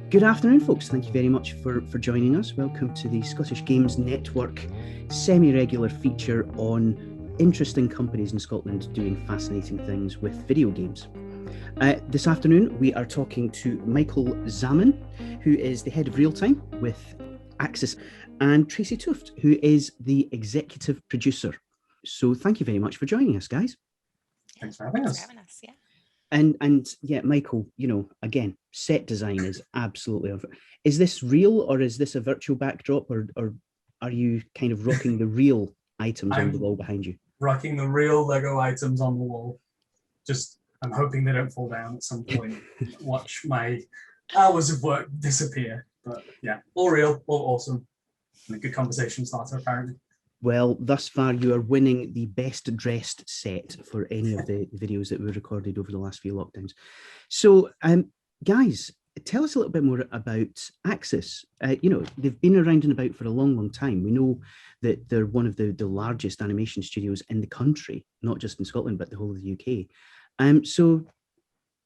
Good afternoon, folks. Thank you very much for joining us. Welcome to the Scottish Games Network semi-regular feature on interesting companies in Scotland doing fascinating things with video games. This afternoon, we are talking to Michael Zaman, who is the head of Realtime with Axis, and Traci Tufte, who is the executive producer. So thank you very much for joining us, guys. Thanks for having us. Yeah. And yeah, Michael, again, set design is absolutely. Is this real or is this a virtual backdrop, or are you kind of rocking the real items on the wall behind you? Rocking the real Lego items on the wall. I'm hoping they don't fall down at some point. Watch my hours of work disappear. But yeah, all real, all awesome. And a good conversation starter, apparently. Well, thus far, you are winning the best dressed set for any of the videos that we've recorded over the last few lockdowns. So, guys, tell us a little bit more about Axis. They've been around and about for a long, long time. We know that they're one of the largest animation studios in the country, not just in Scotland, but the whole of the UK. So,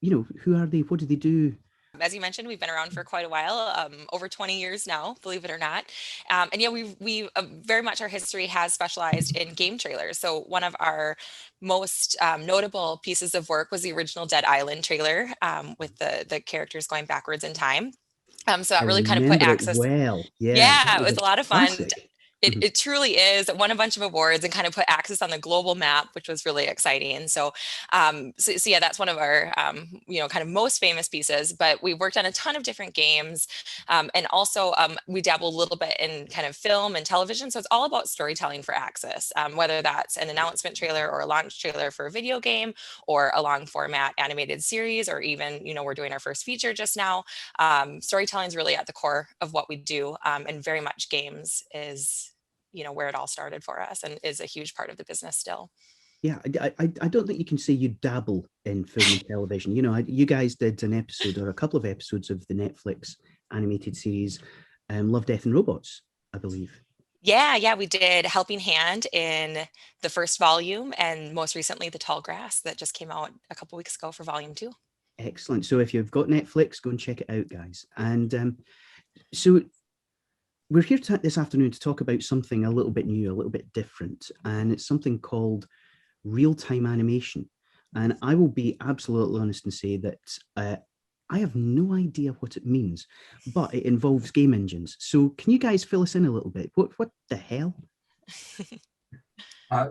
who are they? What do they do? As you mentioned, we've been around for quite a while, over 20 years now, believe it or not. And yeah, we very much our history has specialized in game trailers. So one of our most notable pieces of work was the original Dead Island trailer with the characters going backwards in time. So that really kind of put Axis. Well, yeah, it was a lot of fun. Classic. It truly is. It won a bunch of awards and kind of put Axis on the global map, which was really exciting. And so yeah, that's one of our, kind of most famous pieces, but we worked on a ton of different games. And also we dabble a little bit in kind of film and television. So it's all about storytelling for Axis, whether that's an announcement trailer or a launch trailer for a video game or a long format animated series, or even, we're doing our first feature just now. Storytelling is really at the core of what we do. And very much games is where it all started for us and is a huge part of the business still. Yeah, I don't think you can say you dabble in film and television. You guys did an episode or a couple of episodes of the Netflix animated series Love, Death and Robots, I believe. Yeah, we did Helping Hand in the first volume, and most recently The Tall Grass that just came out a couple weeks ago for volume 2. Excellent. So if you've got Netflix, go and check it out, guys. And so we're here this afternoon to talk about something a little bit new, a little bit different, and it's something called real-time animation. And I will be absolutely honest and say that I have no idea what it means, but it involves game engines. So can you guys fill us in a little bit? What the hell?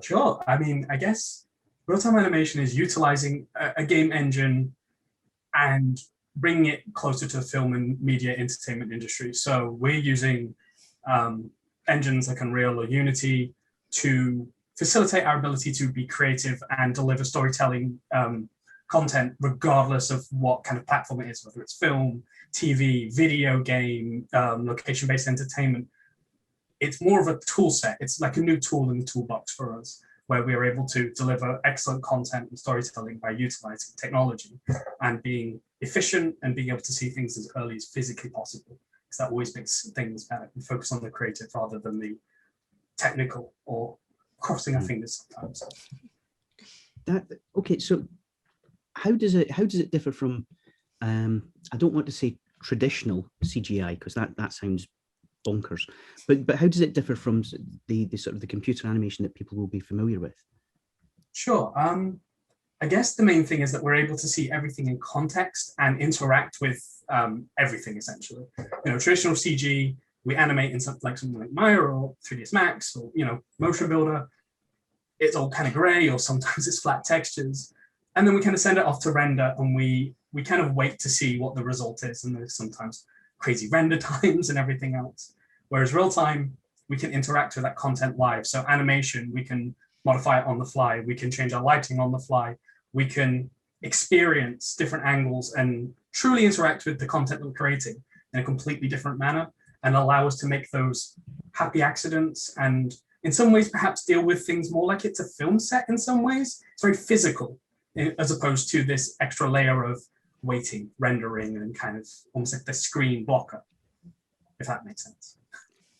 Sure. I mean, I guess real-time animation is utilizing a game engine and bringing it closer to the film and media entertainment industry. So we're using engines like Unreal or Unity to facilitate our ability to be creative and deliver storytelling content, regardless of what kind of platform it is, whether it's film, TV, video game, location-based entertainment. It's more of a tool set. It's like a new tool in the toolbox for us, where we are able to deliver excellent content and storytelling by utilizing technology and being efficient and being able to see things as early as physically possible. Because that always makes things better and focus on the creative rather than the technical or crossing our fingers sometimes. Okay, so how does it differ from I don't want to say traditional CGI because that sounds bonkers, but how does it differ from the sort of the computer animation that people will be familiar with? Sure. I guess the main thing is that we're able to see everything in context and interact with everything essentially. Traditional CG, we animate in something like Maya or 3ds Max or Motion Builder. It's all kind of gray, or sometimes it's flat textures, and then we kind of send it off to render, and we kind of wait to see what the result is, and there's sometimes crazy render times and everything else. Whereas real time, we can interact with that content live. So animation, we can modify it on the fly. We can change our lighting on the fly. We can experience different angles and truly interact with the content that we're creating in a completely different manner, and allow us to make those happy accidents, and in some ways perhaps deal with things more like it's a film set in some ways. It's very physical, as opposed to this extra layer of waiting, rendering, and kind of almost like the screen blocker, if that makes sense.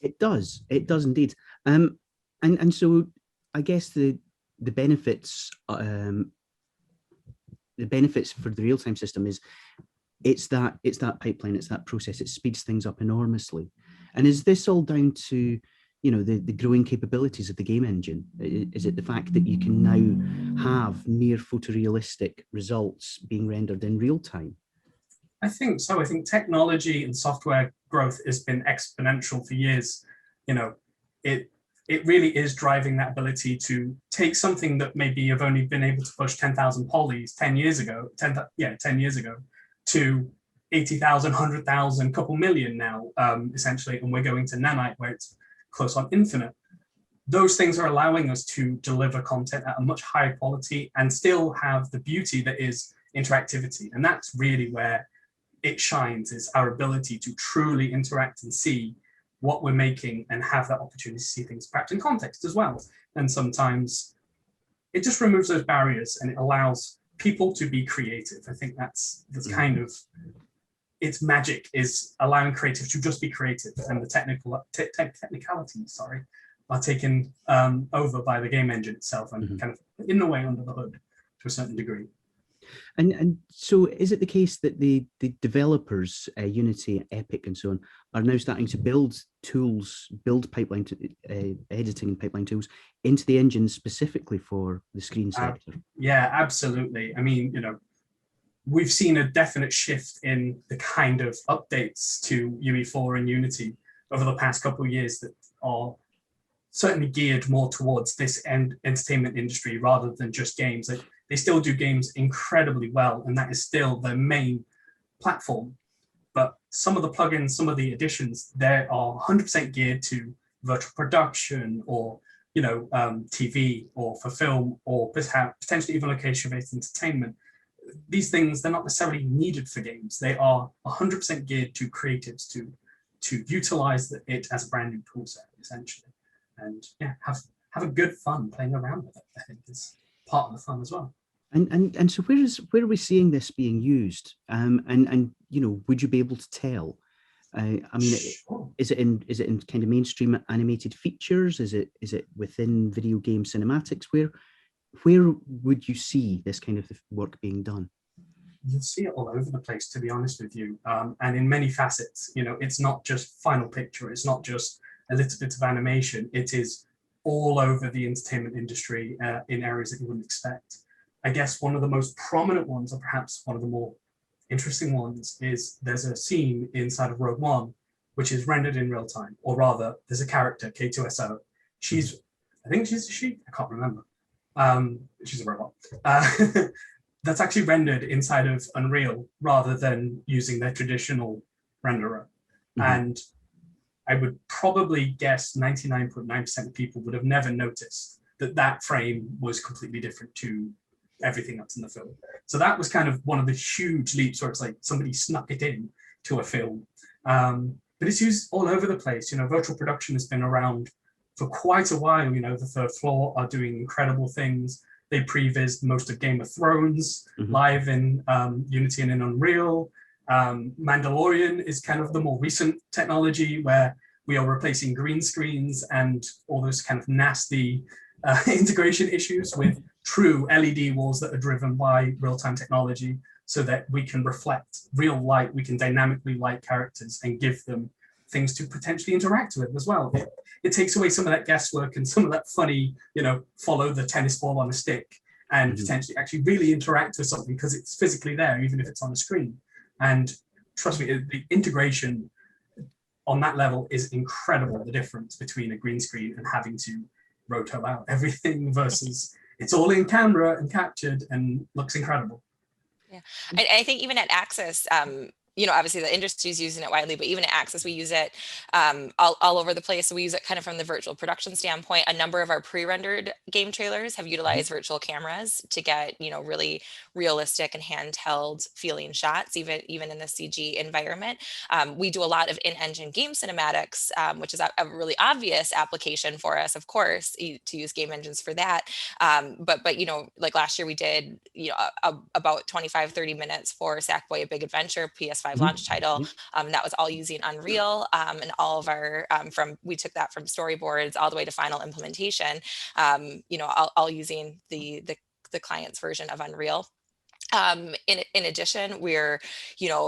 It does indeed. And so I guess the benefits for the real-time system is it's that pipeline, it's that process. It speeds things up enormously. And is this all down to, you know, the growing capabilities of the game engine? Is it the fact that you can now have near photorealistic results being rendered in real time? I think so. I think technology and software growth has been exponential for years. You know, it really is driving that ability to take something that maybe you've only been able to push 10,000 polys 10 years ago, 10 years ago, to 80,000, 100,000, couple million now, essentially. And we're going to nanite where it's close on infinite. Those things are allowing us to deliver content at a much higher quality and still have the beauty that is interactivity. And that's really where it shines, is our ability to truly interact and see what we're making and have that opportunity to see things perhaps in context as well. And sometimes it just removes those barriers and it allows people to be creative. I think that's kind of its magic, is allowing creative to just be creative, and the technicalities, are taken over by the game engine itself and kind of in the way under the hood to a certain degree. And so is it the case that the developers, Unity, Epic, and so on, are now starting to build pipeline editing and pipeline tools into the engine specifically for the screen sector? Yeah, absolutely. I mean, you know, we've seen a definite shift in the kind of updates to UE4 and Unity over the past couple of years that are certainly geared more towards this entertainment industry rather than just games. They still do games incredibly well, and that is still their main platform. But some of the plugins, some of the additions, they are 100% geared to virtual production, or TV, or for film, or potentially even location-based entertainment. These things, they're not necessarily needed for games. They are 100% geared to creatives to utilize it as a brand new tool set, essentially. And yeah, have a good fun playing around with it. I think is part of the fun as well. And so where are we seeing this being used? And you know, would you be able to tell? I mean, sure. Is it in kind of mainstream animated features? Is it within video game cinematics? Where would you see this kind of work being done? You'll see it all over the place, to be honest with you, and in many facets. You know, it's not just final picture. It's not just a little bit of animation. It is all over the entertainment industry in areas that you wouldn't expect. I guess one of the most prominent ones, or perhaps one of the more interesting ones, is there's a scene inside of Rogue One, which is rendered in real time, or rather, there's a character, K2SO. I think she's a she, I can't remember. She's a robot. That's actually rendered inside of Unreal rather than using their traditional renderer. And I would probably guess 99.9% of people would have never noticed that frame was completely different to everything that's in the film. So that was kind of one of the huge leaps where it's like somebody snuck it in to a film. But it's used all over the place. You know, virtual production has been around for quite a while. You know, the Third Floor are doing incredible things. They prevised most of Game of Thrones live in Unity and in Unreal. Mandalorian is kind of the more recent technology where we are replacing green screens and all those kind of nasty integration issues with true LED walls that are driven by real-time technology, so that we can reflect real light, we can dynamically light characters and give them things to potentially interact with as well. It takes away some of that guesswork and some of that funny, you know, follow the tennis ball on a stick and potentially actually really interact with something because it's physically there, even if it's on a screen. And trust me, the integration on that level is incredible, the difference between a green screen and having to roto out everything versus it's all in camera and captured and looks incredible. Yeah, I think even at Access, you know, obviously the industry is using it widely, but even at Access, we use it all over the place. So we use it kind of from the virtual production standpoint. A number of our pre-rendered game trailers have utilized virtual cameras to get, you know, really realistic and handheld feeling shots, even in the CG environment. We do a lot of in-engine game cinematics, which is a really obvious application for us, of course, to use game engines for that. But you know, like last year we did, you know, about 25-30 minutes for Sackboy: A Big Adventure, PS5 launch title. That was all using Unreal, and all of our we took that from storyboards all the way to final implementation. You know, all using the client's version of Unreal. In addition, we're,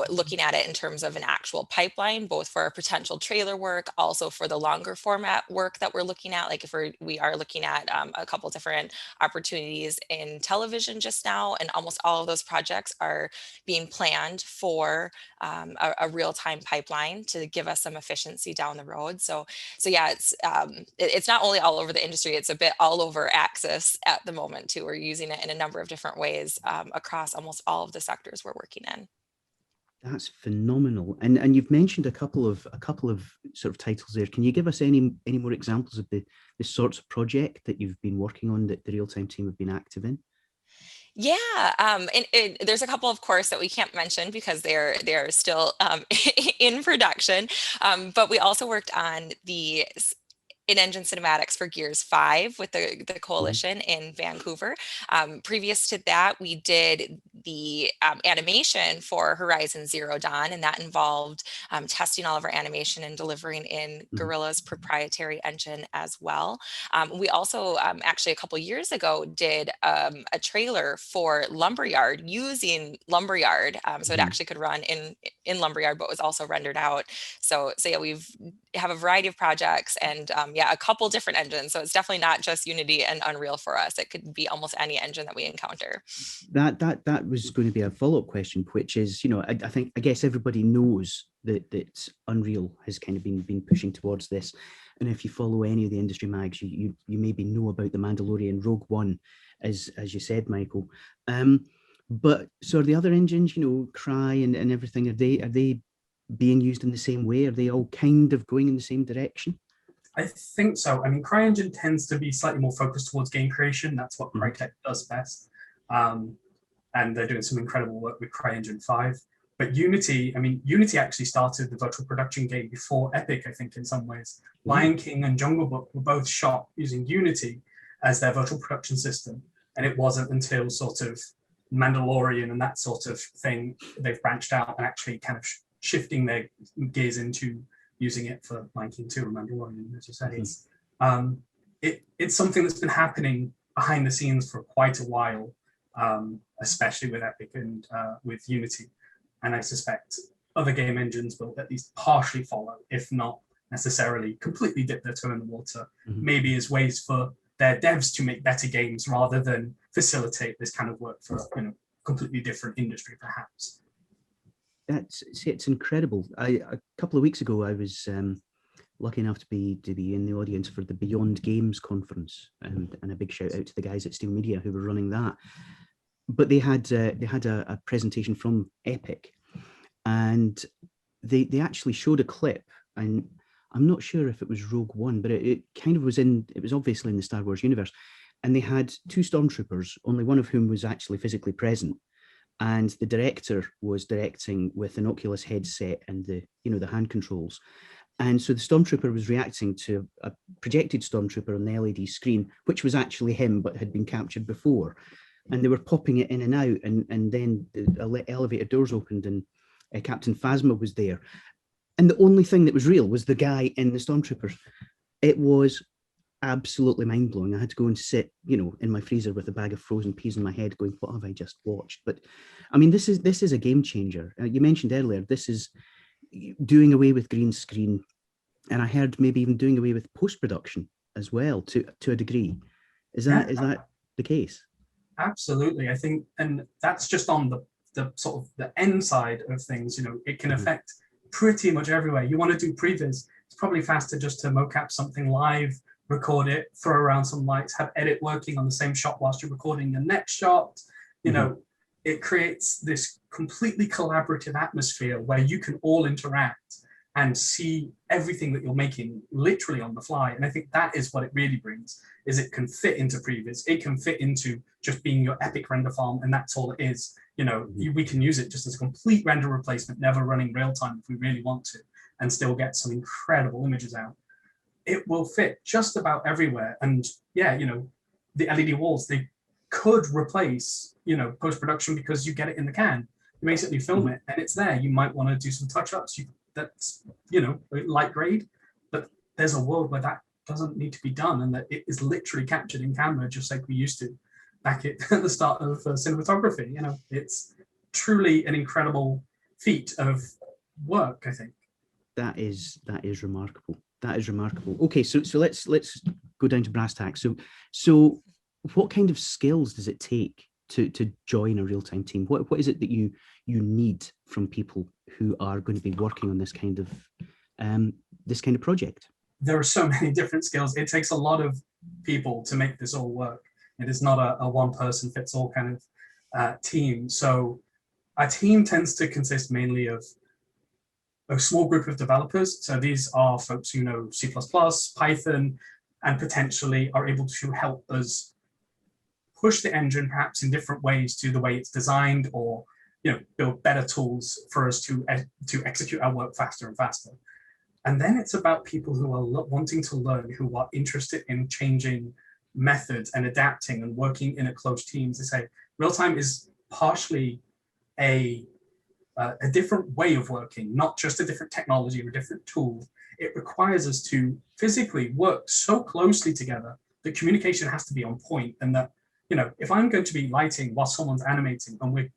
looking at it in terms of an actual pipeline, both for our potential trailer work, also for the longer format work that we're looking at. Like if we are looking at a couple different opportunities in television just now, and almost all of those projects are being planned for a real-time pipeline to give us some efficiency down the road. So yeah, it's not only all over the industry, it's a bit all over Axis at the moment too. We're using it in a number of different ways across almost all of the sectors we're working in. That's phenomenal. And you've mentioned a couple of sort of titles there. Can you give us any more examples of the sorts of project that you've been working on that the Realtime team have been active in? Yeah, and there's a couple, of course, that we can't mention because they're still in production. But we also worked on the in-engine cinematics for Gears 5 with the coalition in Vancouver. Previous to that, we did the animation for Horizon Zero Dawn, and that involved testing all of our animation and delivering in Guerrilla's proprietary engine as well. We also actually a couple years ago did a trailer for Lumberyard using Lumberyard, so it actually could run in Lumberyard, but was also rendered out. So yeah, we have a variety of projects, and yeah, a couple different engines. So it's definitely not just Unity and Unreal for us. It could be almost any engine that we encounter. That was going to be a follow-up question, which is, I guess everybody knows that Unreal has kind of been pushing towards this. And if you follow any of the industry mags, you maybe know about the Mandalorian Rogue One, as you said, Michael. But so are the other engines, Cry and everything, are they being used in the same way? Are they all kind of going in the same direction? I think so. I mean, CryEngine tends to be slightly more focused towards game creation. That's what Crytek does best. And they're doing some incredible work with CryEngine 5. But Unity actually started the virtual production game before Epic, I think, in some ways. Lion King and Jungle Book were both shot using Unity as their virtual production system. And it wasn't until sort of Mandalorian and that sort of thing, they've branched out and actually kind of shifting their gears into using it for Lion King 2 and Mandalorian, as you say. It's something that's been happening behind the scenes for quite a while, especially with Epic and with Unity. And I suspect other game engines will at least partially follow, if not necessarily completely dip their toe in the water, maybe as ways for their devs to make better games rather than facilitate this kind of work for a completely different industry, perhaps. It's incredible. A couple of weeks ago, I was lucky enough to be in the audience for the Beyond Games conference, and a big shout out to the guys at Steel Media who were running that. But they had a presentation from Epic, and they actually showed a clip, and I'm not sure if it was Rogue One, but it kind of was it was obviously in the Star Wars universe, and they had two stormtroopers, only one of whom was actually physically present. And the director was directing with an Oculus headset and the hand controls. And so the stormtrooper was reacting to a projected stormtrooper on the LED screen, which was actually him, but had been captured before. And they were popping it in and out. And then the elevator doors opened and Captain Phasma was there. And the only thing that was real was the guy in the stormtroopers. It was absolutely mind-blowing. I had to go and sit, in my freezer with a bag of frozen peas in my head going, what have I just watched? But I mean, this is a game changer. You mentioned earlier, this is doing away with green screen. And I heard maybe even doing away with post-production as well to a degree. Is that the case? Absolutely. I think, and that's just on the sort of the end side of things, it can affect pretty much everywhere. You want to do previs, it's probably faster just to mocap something live, record it, throw around some lights, have edit working on the same shot whilst you're recording the next shot. It creates this completely collaborative atmosphere where you can all interact and see everything that you're making literally on the fly. And I think that is what it really brings, is it can fit into previs. It can fit into just being your Epic render farm, and that's all it is. We can use it just as a complete render replacement, never running real time if we really want to, and still get some incredible images out. It will fit just about everywhere. And yeah, the LED walls, they could replace, post-production because you get it in the can. You basically film it and it's there. You might want to do some touch-ups. That's, light grade, but there's a world where that doesn't need to be done and that it is literally captured in camera just like we used to. back at the start of cinematography. You know, it's truly an incredible feat of work, I think. That is remarkable. That is remarkable. Okay, so let's go down to brass tacks. So what kind of skills does it take to join a real-time team? What is it that you need from people who are going to be working on this kind of project? There are so many different skills. It takes a lot of people to make this all work. It is not a one person fits all kind of team. So our team tends to consist mainly of a small group of developers. So these are folks who know C++, Python, and potentially are able to help us push the engine perhaps in different ways to the way it's designed, or build better tools for us to execute our work faster and faster. And then it's about people who are wanting to learn, who are interested in changing methods and adapting and working in a close team. To say real-time is partially a different way of working, not just a different technology or a different tool. It requires us to physically work so closely together that communication has to be on point, and that, if I'm going to be lighting while someone's animating and we're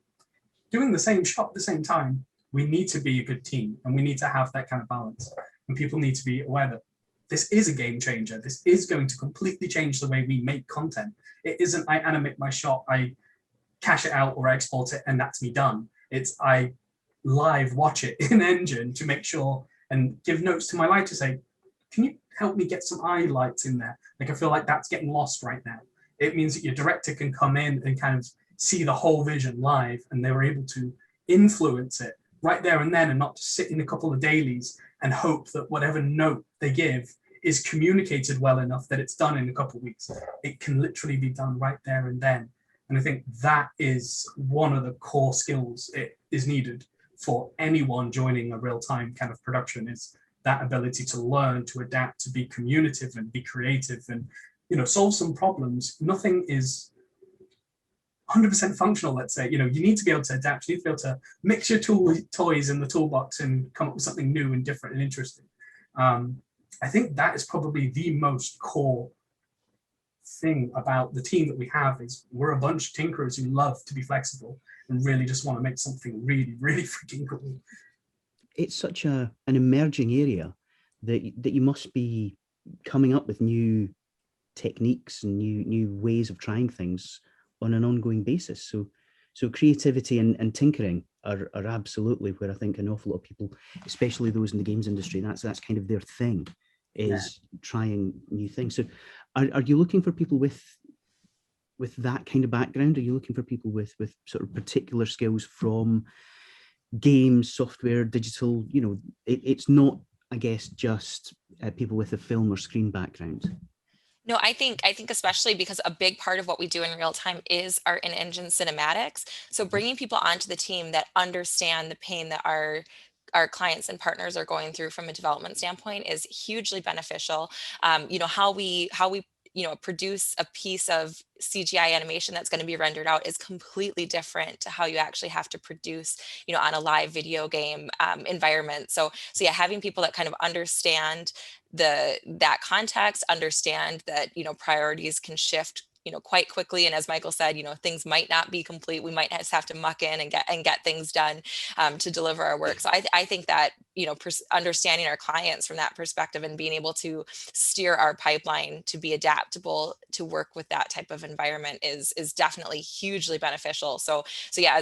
doing the same shot at the same time, we need to be a good team, and we need to have that kind of balance. And people need to be aware that this is a game changer. This is going to completely change the way we make content. It isn't I animate my shot, I cache it out or I export it, and that's me done. It's I live watch it in engine to make sure and give notes to my lighter, say, can you help me get some eye lights in there? Like, I feel like that's getting lost right now. It means that your director can come in and kind of see the whole vision live, and they were able to influence it right there and then, and not just sit in a couple of dailies and hope that whatever note they give is communicated well enough that it's done in a couple of weeks. It can literally be done right there and then. And I think that is one of the core skills it is needed for anyone joining a real-time kind of production, is that ability to learn, to adapt, to be communicative and be creative and, solve some problems. Nothing is 100% functional, let's say. You need to be able to adapt. You need to be able to mix your toys in the toolbox and come up with something new and different and interesting. I think that is probably the most core thing about the team that we have, is we're a bunch of tinkerers who love to be flexible and really just want to make something really, really freaking cool. It's such an emerging area that you must be coming up with new techniques and new ways of trying things on an ongoing basis. So creativity and tinkering are absolutely where I think an awful lot of people, especially those in the games industry, that's kind of their thing, is trying new things. So are you looking for people with that kind of background? Are you looking for people with sort of particular skills from games, software, digital? It's not, I guess, just people with a film or screen background. No, I think especially because a big part of what we do in real time is our in-engine cinematics. So bringing people onto the team that understand the pain that our clients and partners are going through from a development standpoint is hugely beneficial. How we produce a piece of CGI animation that's going to be rendered out is completely different to how you actually have to produce, on a live video game environment. So yeah, having people that kind of understand that context, understand that, priorities can shift, quite quickly. And as Michael said, things might not be complete. We might just have to muck in and get things done to deliver our work. So I think that, understanding our clients from that perspective and being able to steer our pipeline to be adaptable to work with that type of environment is definitely hugely beneficial. So yeah,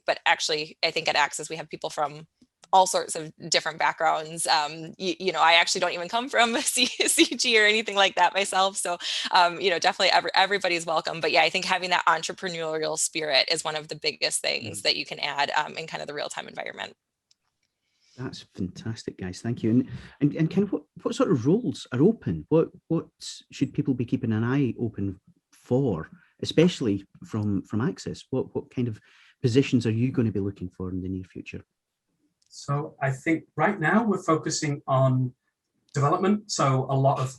but actually I think at Axis we have people from all sorts of different backgrounds. I actually don't even come from CG or anything like that myself. So, definitely everybody's welcome. But yeah, I think having that entrepreneurial spirit is one of the biggest things that you can add in kind of the real-time environment. That's fantastic, guys. Thank you. And kind of what sort of roles are open? What should people be keeping an eye open for, especially from Axis? What kind of positions are you going to be looking for in the near future? So I think right now we're focusing on development. So a lot of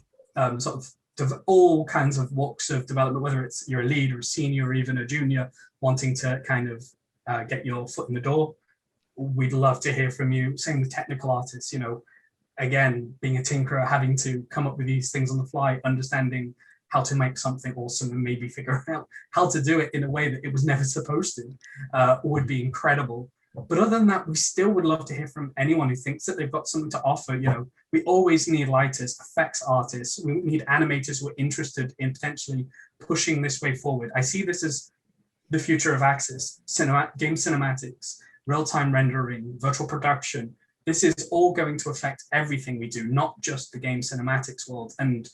all kinds of walks of development, whether it's you're a lead or a senior or even a junior wanting to kind of get your foot in the door. We'd love to hear from you. Same with technical artists, again, being a tinkerer, having to come up with these things on the fly, understanding how to make something awesome and maybe figure out how to do it in a way that it was never supposed to, would be incredible. But other than that, we still would love to hear from anyone who thinks that they've got something to offer. You know, we always need lighters, effects artists. We need animators who are interested in potentially pushing this way forward. I see this as the future of access, game cinematics, real-time rendering, virtual production. This is all going to affect everything we do, not just the game cinematics world. And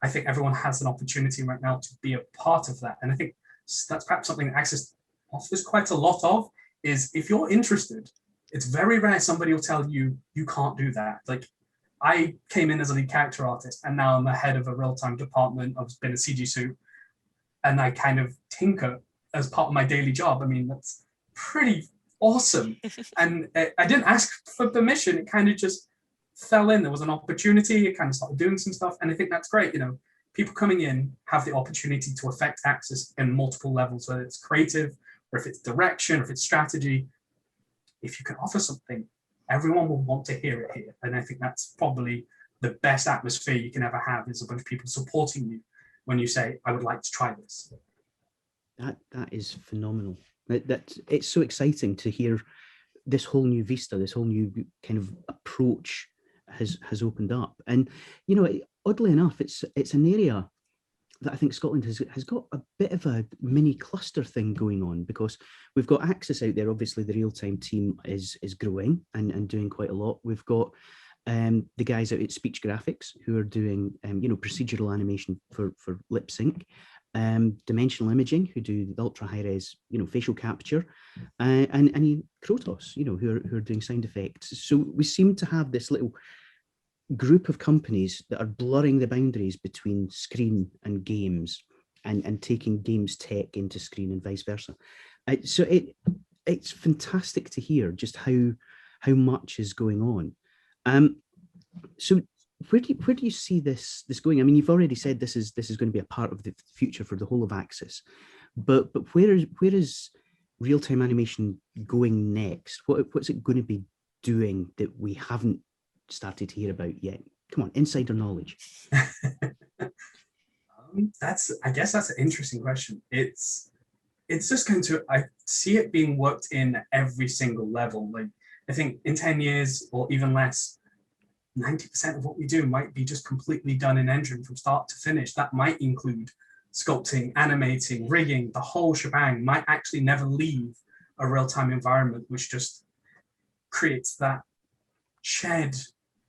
I think everyone has an opportunity right now to be a part of that. And I think that's perhaps something that Access offers quite a lot of, is if you're interested, it's very rare somebody will tell you, you can't do that. Like, I came in as a lead character artist, and now I'm the head of a real-time department. I've been a CG suit, and I kind of tinker as part of my daily job. I mean, that's pretty awesome. And I didn't ask for permission. It kind of just fell in. There was an opportunity. I kind of started doing some stuff. And I think that's great. You know, people coming in have the opportunity to affect Access in multiple levels, whether it's creative, or if it's direction, or if it's strategy. If you can offer something, everyone will want to hear it here. And I think that's probably the best atmosphere you can ever have, is a bunch of people supporting you when you say, I would like to try this. That is phenomenal. It's so exciting to hear this whole new vista, this whole new kind of approach has opened up. And, you know, oddly enough, it's an area that I think Scotland has got a bit of a mini cluster thing going on, because we've got Access out there. Obviously, the Realtime team is growing and doing quite a lot. We've got the guys out at Speech Graphics who are doing you know, procedural animation for lip sync. Dimensional Imaging, who do the ultra high res, you know, facial capture, and Krotos, you know, who are doing sound effects. So we seem to have this little group of companies that are blurring the boundaries between screen and games, and taking games tech into screen and vice versa. So it's fantastic to hear just how much is going on. So where do you see this going? I mean, you've already said this is going to be a part of the future for the whole of Access, but where is real-time animation going next? What's it going to be doing that we haven't started to hear about yet? Come on, insider knowledge. I guess that's an interesting question. It's just going to, I see it being worked in at every single level. Like, I think in 10 years or even less, 90% of what we do might be just completely done in engine from start to finish. That might include sculpting, animating, rigging, the whole shebang. Might actually never leave a real-time environment, which just creates that shared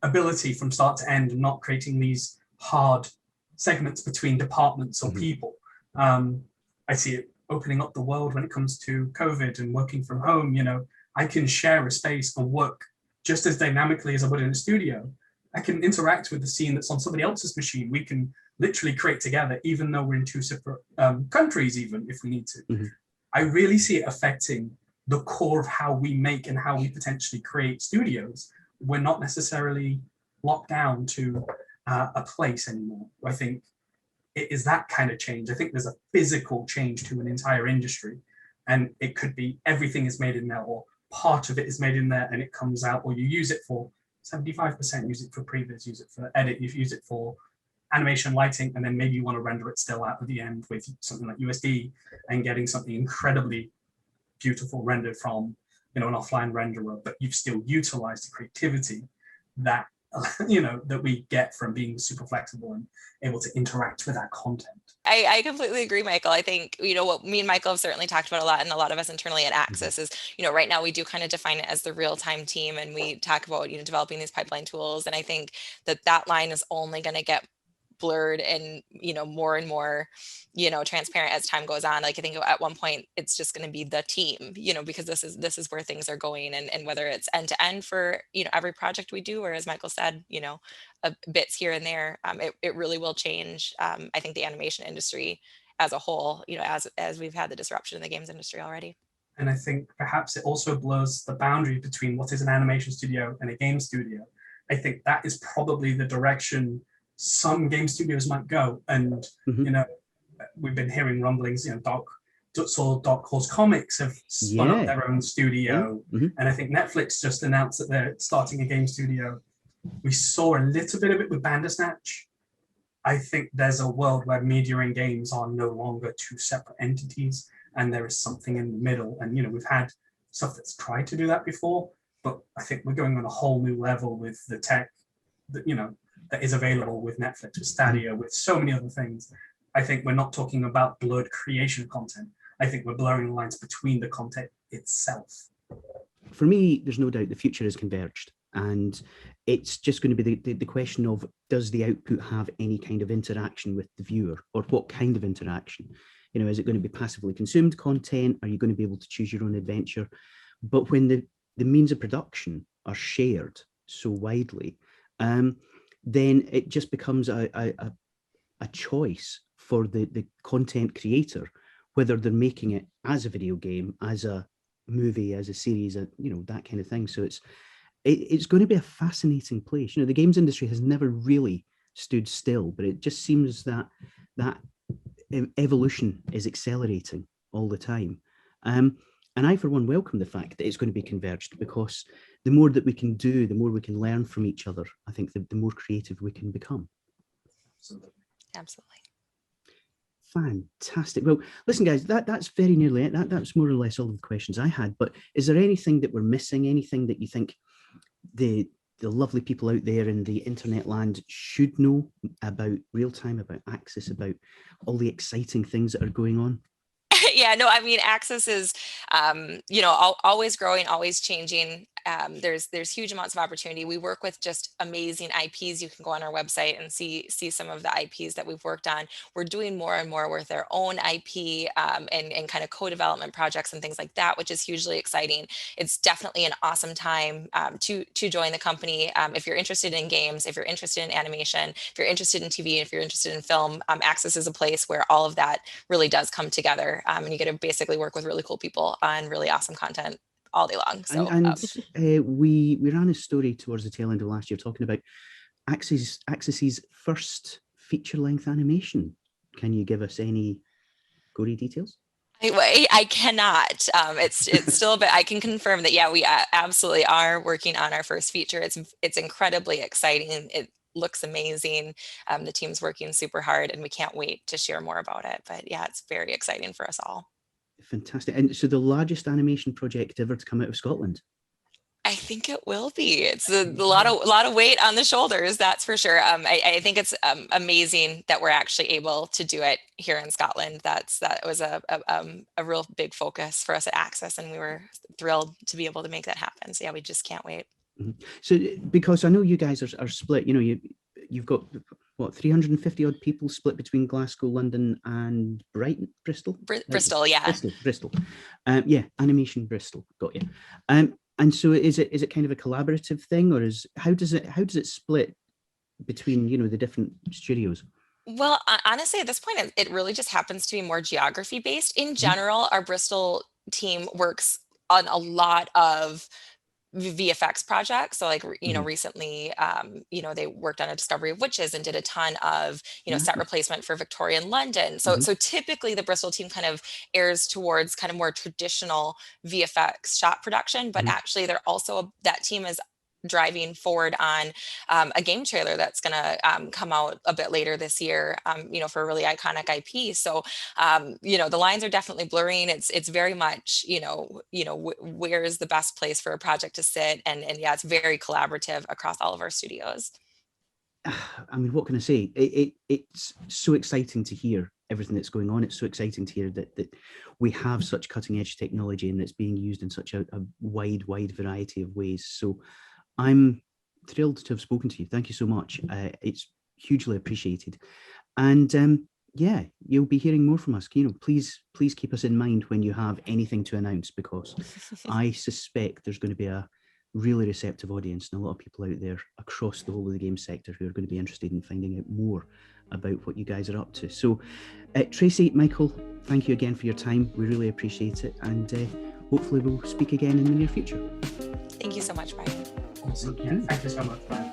ability from start to end, and not creating these hard segments between departments or people. I see it opening up the world when it comes to COVID and working from home. You know, I can share a space and work just as dynamically as I would in a studio. I can interact with the scene that's on somebody else's machine. We can literally create together, even though we're in two separate countries, even if we need to. I really see it affecting the core of how we make and how we potentially create studios. We're not necessarily locked down to a place anymore. I think it is that kind of change. I think there's a physical change to an entire industry, and it could be everything is made in there, or part of it is made in there and it comes out, or you use it for 75%, use it for previs, use it for edit, you use it for animation, lighting, and then maybe you want to render it still out at the end with something like USD, and getting something incredibly beautiful rendered from, you know, an offline renderer, but you've still utilized the creativity that, you know, that we get from being super flexible and able to interact with that content. I completely agree, Michael. I think, you know, what me and Michael have certainly talked about a lot, and a lot of us internally at Access is, you know, right now we do kind of define it as the real-time team, and we talk about, you know, developing these pipeline tools. And I think that line is only going to get blurred and, you know, more and more, you know, transparent as time goes on. Like, I think at one point it's just going to be the team, you know, because this is where things are going, and whether it's end to end for, you know, every project we do, or as Michael said, you know, bits here and there, it really will change. I think the animation industry as a whole, you know, as we've had the disruption in the games industry already. And I think perhaps it also blurs the boundary between what is an animation studio and a game studio. I think that is probably the direction some game studios might go. And, you know, we've been hearing rumblings, you know, Dark Horse Comics have spun up their own studio. And I think Netflix just announced that they're starting a game studio. We saw a little bit of it with Bandersnatch. I think there's a world where media and games are no longer two separate entities, and there is something in the middle. And we've had stuff that's tried to do that before, but I think we're going on a whole new level with the tech that that is available with Netflix, with Stadia, with so many other things. I think we're not talking about blurred creation of content. I think we're blurring the lines between the content itself. For me, there's no doubt the future is converged, and it's just going to be the question of, does the output have any kind of interaction with the viewer, or what kind of interaction? Is it going to be passively consumed content? Are you going to be able to choose your own adventure? But when the means of production are shared so widely, then it just becomes a choice for the content creator, whether they're making it as a video game, as a movie, as a series, that kind of thing. So it's going to be a fascinating place. The games industry has never really stood still, but it just seems that evolution is accelerating all the time. And I, for one, welcome the fact that it's going to be converged, because the more that we can do, the more we can learn from each other. I think the more creative we can become. Absolutely. Fantastic. Well, listen, guys, that's very nearly it. That's more or less all of the questions I had. But is there anything that we're missing? Anything that you think the lovely people out there in the internet land should know about Realtime, about Axis, about all the exciting things that are going on? Yeah, no, I mean, Axis is, always growing, always changing. There's huge amounts of opportunity. We work with just amazing IPs. You can go on our website and see some of the IPs that we've worked on. We're doing more and more with our own IP and kind of co-development projects and things like that, which is hugely exciting. It's definitely an awesome time to join the company. If you're interested in games, if you're interested in animation, if you're interested in TV, if you're interested in film, Axis is a place where all of that really does come together. And you get to basically work with really cool people on really awesome content all day long. So, we ran a story towards the tail end of last year talking about Axis's first feature-length animation. Can you give us any gory details? I cannot. It's still, but I can confirm that, yeah, we absolutely are working on our first feature. It's incredibly exciting. It looks amazing. The team's working super hard, and we can't wait to share more about it. But yeah, it's very exciting for us all. Fantastic. And so the largest animation project ever to come out of Scotland? I think it will be. It's a lot of weight on the shoulders, that's for sure. I think it's amazing that we're actually able to do it here in Scotland. That was a real big focus for us at Axis, and we were thrilled to be able to make that happen. So yeah, we just can't wait. Mm-hmm. So because I know you guys are split, you've got what, 350 odd people split between Glasgow, London, and Bristol. Bristol, yeah. Bristol. Yeah, Animation Bristol. Got you. And so is it kind of a collaborative thing, or how does it split between the different studios? Well, honestly, at this point, it really just happens to be more geography based. In general, our Bristol team works on a lot of VFX projects. So like, recently, they worked on a Discovery of Witches and did a ton of, set replacement for Victorian London. So typically the Bristol team kind of airs towards kind of more traditional VFX shot production, but actually that team is driving forward on a game trailer that's going to come out a bit later this year, for a really iconic IP. So, the lines are definitely blurring. It's very much, where is the best place for a project to sit? And yeah, it's very collaborative across all of our studios. I mean, what can I say? It's so exciting to hear everything that's going on. It's so exciting to hear that we have such cutting edge technology and it's being used in such a wide variety of ways. So I'm thrilled to have spoken to you. Thank you so much. It's hugely appreciated. And yeah, you'll be hearing more from us. Please keep us in mind when you have anything to announce, because I suspect there's going to be a really receptive audience and a lot of people out there across the whole of the game sector who are going to be interested in finding out more about what you guys are up to. So Traci, Michael, thank you again for your time. We really appreciate it, and hopefully we'll speak again in the near future. Thank you so much, Brian. Awesome. Yeah, thank you so much, Brian.